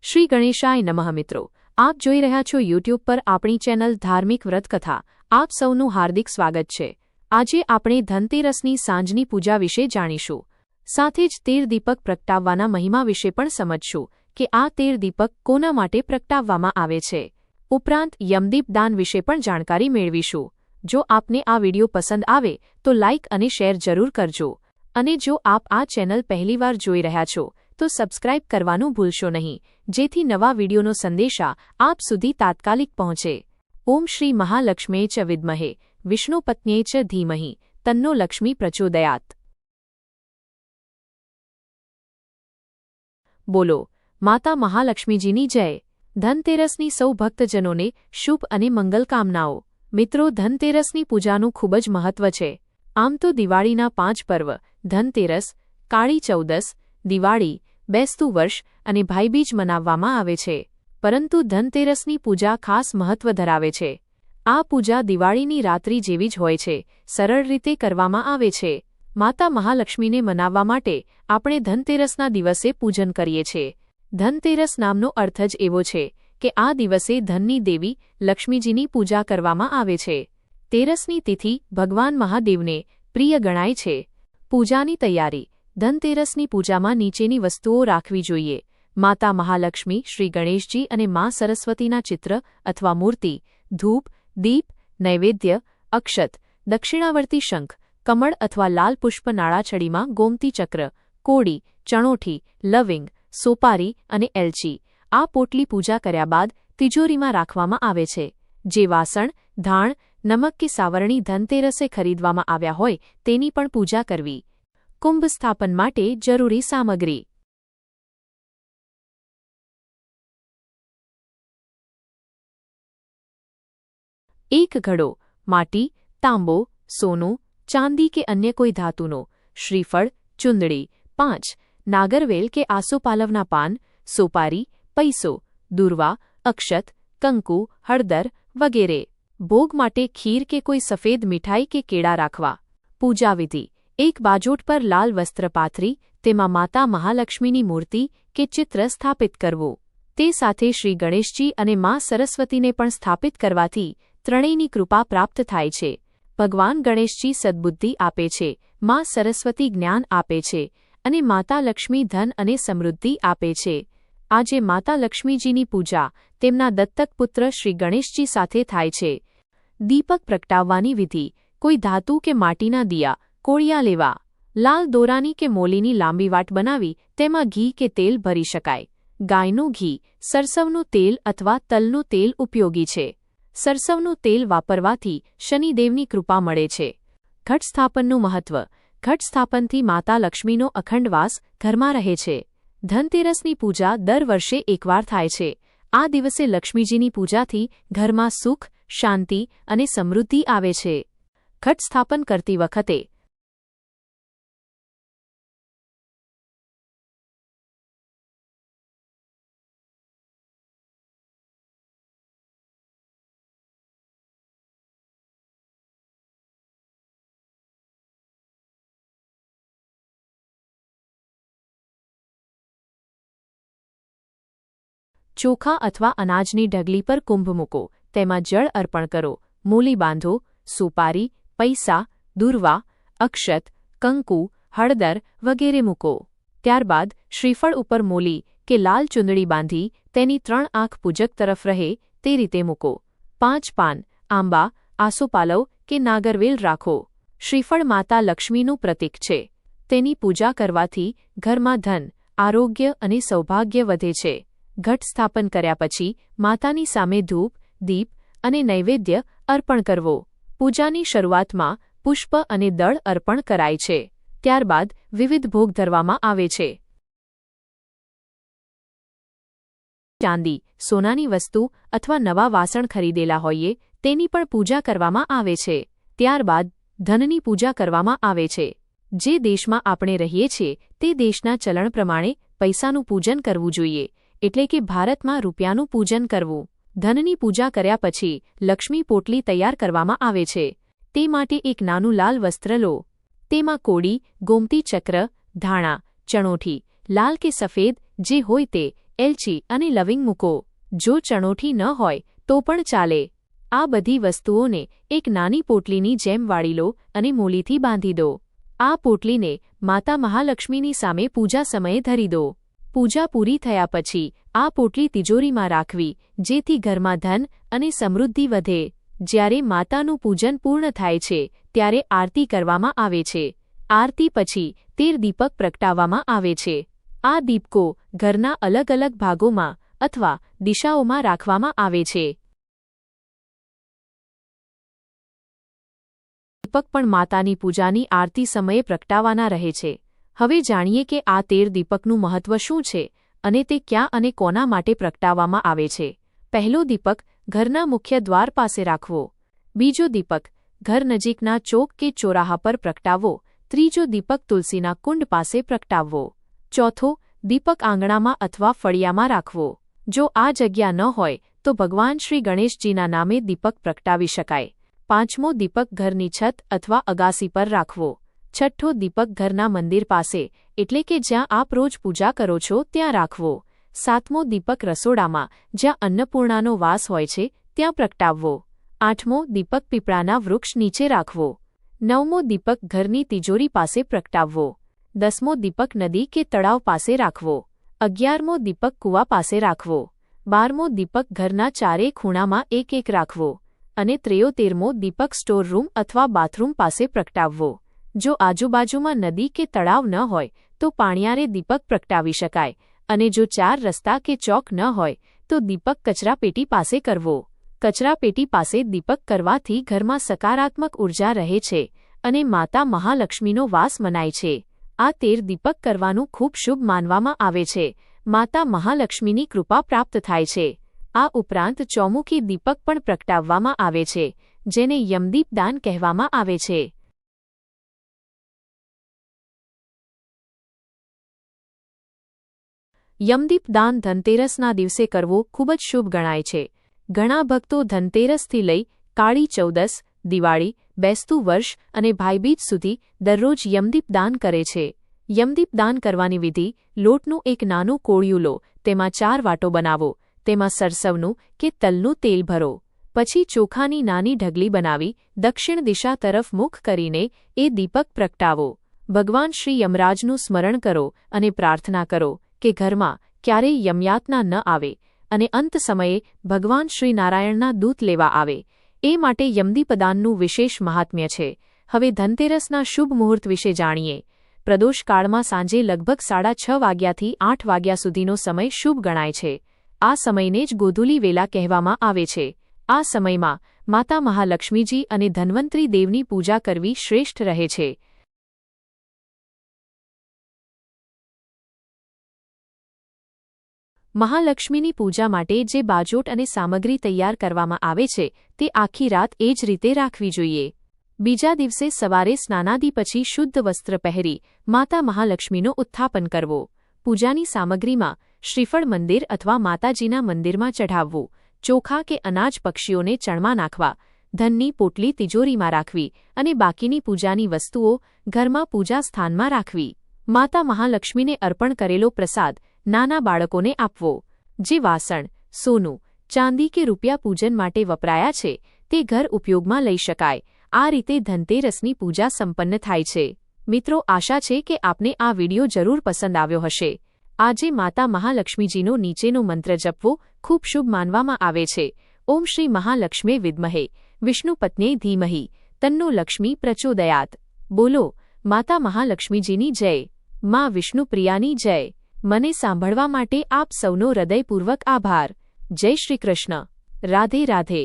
શ્રી ગણેશાય નમઃ મિત્રો, આપ જોઈ રહ્યા છો યુટ્યુબ પર આપણી ચેનલ ધાર્મિક વ્રતકથા. આપ સૌનું હાર્દિક સ્વાગત છે. આજે આપણે ધનતેરસની સાંજની પૂજા વિશે જાણીશું. સાથે જ 13 દીપક પ્રગટાવવાના મહિમા વિશે પણ સમજશું કે આ 13 દીપક કોના માટે પ્રગટાવવામાં આવે છે. ઉપરાંત યમદીપ દાન વિશે પણ જાણકારી મેળવીશું. જો આપને આ વિડિયો પસંદ આવે તો લાઇક અને શેર જરૂર કરજો. અને જો આપ આ ચેનલ પહેલીવાર જોઈ રહ્યા છો તો સબસ્ક્રાઇબ કરવાનું ભૂલશો નહીં, જેથી નવા વિડિયોનો સંદેશા આપ સુધી તાત્કાલિક પહોંચે. ઓમ શ્રી મહાલક્ષ્મીએ ચ વિદ્મહે વિષ્ણુપત્ન્યે ચ ધીમહિ તન્નો લક્ષ્મી પ્રચોદયાત. બોલો માતા મહાલક્ષ્મીજીની જય. ધનતેરસની સૌ ભક્તજનોને શુભ અને મંગલ કામનાઓ. મિત્રો, ધનતેરસની પૂજાનું ખૂબ જ મહત્વ છે. આમ તો દિવાળીના 5 પર્વ ધનતેરસ, કાળી ચૌદસ, દિવાળી, બેસતું વર્ષ અને ભાઈબીજ મનાવવામાં આવે છે. પરંતુ ધનતેરસની પૂજા ખાસ મહત્વ ધરાવે છે. આ પૂજા દિવાળીની રાત્રિ જેવી જ હોય છે, સરળ રીતે કરવામાં આવે છે. માતા મહાલક્ષ્મીને મનાવવા માટે આપણે ધનતેરસના દિવસે પૂજન કરીએ છીએ. ધનતેરસ નામનો અર્થ જ એવો છે કે આ દિવસે ધનની દેવી લક્ષ્મીજીની પૂજા કરવામાં આવે છે. તેરસની તિથિ ભગવાન મહાદેવને પ્રિય ગણાય છે. પૂજાની તૈયારી. ધનતેરસની પૂજામાં નીચેની વસ્તુઓ રાખવી જોઈએ: માતા મહાલક્ષ્મી, શ્રી ગણેશજી અને મા સરસ્વતીના ચિત્ર અથવા મૂર્તિ, ધૂપ, દીપ, નૈવેદ્ય, અક્ષત, દક્ષિણાવર્તી શંખ, કમળ અથવા લાલ પુષ્પ, નાળાછડીમાં ગોમતી ચક્ર, કોડી, ચણોઠી, લવિંગ, સોપારી અને એલચી. આ પોટલી પૂજા કર્યા બાદ તિજોરીમાં રાખવામાં આવે છે. જે વાસણ, ધાણ, નમક કે સાવરણી ધનતેરસે ખરીદવામાં આવ્યા હોય તેની પણ પૂજા કરવી. કુંભ સ્થાપન માટે જરૂરી સામગ્રી. એક ઘડો, માટી, તાંબો, સોનું, ચાંદી કે અન્ય કોઈ ધાતુનો. શ્રીફળ, ચુંદડી. 5 નાગરવેલ કે આસોપાલવના પાન, સોપારી, પૈસો, દુર્વા, અક્ષત, કંકુ, હળદર વગેરે. ભોગ માટે ખીર કે કોઈ સફેદ મીઠાઈ કે કેળા રાખવા. પૂજાવિધિ. એક બાજોટ પર લાલ વસ્ત્ર પાથરી તેમાં માતા મહાલક્ષ્મીની મૂર્તિ કે ચિત્ર સ્થાપિત કરવું. તે સાથે શ્રી ગણેશજી અને મા સરસ્વતીને પણ સ્થાપિત કરવાથી ત્રણેયની કૃપા પ્રાપ્ત થાય છે. ભગવાન ગણેશજી સદ્બુદ્ધિ આપે છે, મા સરસ્વતી જ્ઞાન આપે છે અને માતા લક્ષ્મી ધન અને સમૃદ્ધિ આપે છે. આજે માતા લક્ષ્મીજીની પૂજા તેમના દત્તક પુત્ર શ્રી ગણેશજી સાથે થાય છે. દીપક પ્રગટાવવાની વિધિ. કોઈ ધાતુ કે માટીના દિયા, કોળિયા લેવા. લાલ દોરાની કે મોલીની લાંબી વાટ બનાવી તેમાં ઘી કે તેલ ભરી શકાય. ગાયનું ઘી, સરસવનું તેલ અથવા તલનું તેલ ઉપયોગી છે. સરસવનું તેલ વાપરવાથી શનિદેવની કૃપા મળે છે. ઘટ સ્થાપનનું મહત્વ. ઘટ સ્થાપનથી માતા લક્ષ્મીનો અખંડ વાસ ઘરમાં રહે છે. ધનતેરસની પૂજા દર વર્ષે એકવાર થાય છે. આ દિવસે લક્ષ્મીજીની પૂજાથી ઘરમાં સુખ, શાંતિ અને સમૃદ્ધિ આવે છે. ઘટ સ્થાપન કરતી વખતે ચોખા અથવા અનાજની ઢગલી પર કુંભ મૂકો, તેમાં જળ અર્પણ કરો, મૂલી બાંધો, સોપારી, પૈસા, દુર્વા, અક્ષત, કંકુ, હળદર વગેરે મૂકો. ત્યારબાદ શ્રીફળ ઉપર મૂલી કે લાલ ચુંદડી બાંધી તેની 3 આંખ પૂજક તરફ રહે તે રીતે મૂકો. 5 પાન, આંબા, આસોપાલવ કે નાગરવેલ રાખો. શ્રીફળ માતા લક્ષ્મીનું પ્રતીક છે. તેની પૂજા કરવાથી ઘરમાં ધન, આરોગ્ય અને સૌભાગ્ય વધે છે. ઘટ સ્થાપન કર્યા પછી માતાની સામે ધૂપ, દીપ અને નૈવેદ્ય અર્પણ કરવો. પૂજાની શરૂઆતમાં પુષ્પ અને દળ અર્પણ કરાય છે. ત્યારબાદ વિવિધ ભોગ ધરવામાં આવે છે. ચાંદી, સોનાની વસ્તુ અથવા નવા વાસણ ખરીદેલા હોઈએ તેની પણ પૂજા કરવામાં આવે છે. ત્યારબાદ ધનની પૂજા કરવામાં આવે છે. જે દેશમાં આપણે રહીએ છીએ તે દેશના ચલણ પ્રમાણે પૈસાનું પૂજન કરવું જોઈએ, એટલે કે ભારતમાં રૂપિયાનું પૂજન કરવું. ધનની પૂજા કર્યા પછી લક્ષ્મી પોટલી તૈયાર કરવામાં આવે છે. તે માટે એક નાનું લાલ વસ્ત્ર લો. તેમાં કોડી, ગોમતી ચક્ર, ધાણા, ચણોઠી, લાલ કે સફેદ જે હોય તે, એલચી અને લવિંગ મૂકો. જો ચણોઠી ન હોય તો પણ ચાલે. આ બધી વસ્તુઓને એક નાની પોટલીની જેમ વાળી લો અને મૂલીથી બાંધી દો. આ પોટલીને માતા મહાલક્ષ્મીની સામે પૂજા સમયે ધરી દો. પૂજા પૂરી થયા પછી આ પોટલી તિજોરીમાં રાખવી, જેથી ઘરમાં ધન અને સમૃદ્ધિ વધે. જ્યારે માતાનું પૂજન પૂર્ણ થાય છે ત્યારે આરતી કરવામાં આવે છે. આરતી પછી 13 દીપક પ્રગટાવવામાં આવે છે. આ દીપકો ઘરના અલગ અલગ ભાગોમાં અથવા દિશાઓમાં રાખવામાં આવે છે. દીપક પણ માતાની પૂજાની આરતી સમયે પ્રગટાવવાના રહે છે. હવે જાણીએ કે આ 13 દીપકનું મહત્વ શું છે અને તે ક્યાં અને કોના માટે પ્રગટાવવામાં આવે છે. પહેલો દીપક ઘરના મુખ્ય દ્વાર પાસે રાખવો. બીજો દીપક ઘર નજીકના ચોક કે ચોરાહા પર પ્રગટાવવો. ત્રીજો દીપક તુલસીના કુંડ પાસે પ્રગટાવવો. ચોથો દીપક આંગણામાં અથવા ફળિયામાં રાખવો. જો આ જગ્યા ન હોય તો ભગવાન શ્રી ગણેશજીના નામે દીપક પ્રગટાવી શકાય. પાંચમો દીપક ઘરની છત અથવા અગાસી પર રાખવો. છઠ્ઠો દીપક ઘરના મંદિર પાસે એટલે કે જ્યાં આપ રોજ પૂજા કરો છો ત્યાં રાખવો. સાતમો દીપક રસોડામાં જ્યાં અન્નપૂર્ણાનો વાસ હોય છે ત્યાં પ્રગટાવવો. આઠમો દીપક પીપળાના વૃક્ષ નીચે રાખવો. નવમો દીપક ઘરની તિજોરી પાસે પ્રગટાવવો. 10મો દીપક નદી કે તળાવ પાસે રાખવો. 11મો દીપક કૂવા પાસે રાખવો. 12મો દીપક ઘરના ચારે ખૂણામાં એક એક રાખવો. અને 13મો દીપક સ્ટોર રૂમ અથવા બાથરૂમ પાસે પ્રગટાવવો. જો આજુબાજુમાં નદી કે તળાવ ન હોય તો પાણિયારે દીપક પ્રગટાવી શકાય, અને જો 4 રસ્તા કે ચોક ન હોય તો દીપક કચરાપેટી પાસે કરવો. કચરાપેટી પાસે દીપક કરવાથી ઘરમાં સકારાત્મક ઉર્જા રહે છે અને માતા મહાલક્ષ્મીનો વાસ મનાય છે. આ 13 દીપક કરવાનું ખૂબ શુભ માનવામાં આવે છે. માતા મહાલક્ષ્મીની કૃપા પ્રાપ્ત થાય છે. આ ઉપરાંત ચોમુખી દીપક પણ પ્રગટાવવામાં આવે છે, જેને યમદીપ દાન કહેવામાં આવે છે. યમદીપ દાન ધનતેરસના દિવસે કરવો ખૂબ જ શુભ ગણાય છે. ઘણા ભક્તો ધનતેરસથી લઈ કાળી ચૌદસ, દિવાળી, બેસતું વર્ષ અને ભાઈબીજ સુધી દરરોજ યમદીપ દાન કરે છે. યમદીપ દાન કરવાની વિધિ: લોટનું એક નાનું કોળિયું લો, તેમાં 4 વાટો બનાવો, તેમાં સરસવનું કે તલનું તેલ ભરો. પછી ચોખાની નાની ઢગલી બનાવી દક્ષિણ દિશા તરફ મુખ કરીને એ દીપક પ્રગટાવો. ભગવાન શ્રી યમરાજનું સ્મરણ કરો અને પ્રાર્થના કરો કે ઘરમાં ક્યારેય યમયાતના ન આવે અને અંત સમયે ભગવાન શ્રી નારાયણના દૂત લેવા આવે. એ માટે યમદીપદાનનું વિશેષ મહાત્મ્ય છે. હવે ધનતેરસના શુભ મુહૂર્ત વિશે જાણીએ. પ્રદોષકાળમાં સાંજે લગભગ 6:30 વાગ્યાથી 8 વાગ્યા સુધીનો સમય શુભ ગણાય છે. આ સમયને જ ગોધૂલી વેલા કહેવામાં આવે છે. આ સમયમાં માતા મહાલક્ષ્મીજી અને ધન્વંતરી દેવની પૂજા કરવી શ્રેષ્ઠ રહે છે. મહાલક્ષ્મીની પૂજા માટે જે બાજોટ અને સામગ્રી તૈયાર કરવામાં આવે છે તે આખી રાત એ જ રીતે રાખવી જોઈએ. બીજા દિવસે સવારે સ્નાનાદિ પછી શુદ્ધ વસ્ત્ર પહેરી માતા મહાલક્ષ્મીનો ઉત્થાપન કરવો. પૂજાની સામગ્રીમાં શ્રીફળ મંદિર અથવા માતાજીના મંદિરમાં ચઢાવવું, ચોખા કે અનાજ પક્ષીઓને ચણમાં નાખવા, ધનની પોટલી તિજોરીમાં રાખવી અને બાકીની પૂજાની વસ્તુઓ ઘરમાં પૂજા સ્થાનમાં રાખવી. માતા મહાલક્ષ્મીને અર્પણ કરેલો પ્રસાદ નાના બાળકોને આપવો. જે વાસણ, સોનું, ચાંદી કે રૂપિયા પૂજન માટે વપરાયા છે તે ઘર ઉપયોગમાં લઈ શકાય. આ રીતે ધનતેરસની પૂજા સંપન્ન થાય છે. મિત્રો, આશા છે કે આપને આ વિડિયો જરૂર પસંદ આવ્યો હશે. આજે માતા મહાલક્ષ્મીજીનો નીચેનો મંત્ર જપવો ખૂબ શુભ માનવામાં આવે છે. ઓમ શ્રી મહાલક્ષ્મી વિદ્મહે વિષ્ણુપત્ન્યે ધીમહિ તન્નો લક્ષ્મી પ્રચોદયાત. બોલો માતા મહાલક્ષ્મીજીની જય. માં વિષ્ણુપ્રિયાની જય. મને સાંભળવા માટે આપ સૌનો હૃદયપૂર્વક આભાર. જય શ્રી કૃષ્ણ. રાધે રાધે.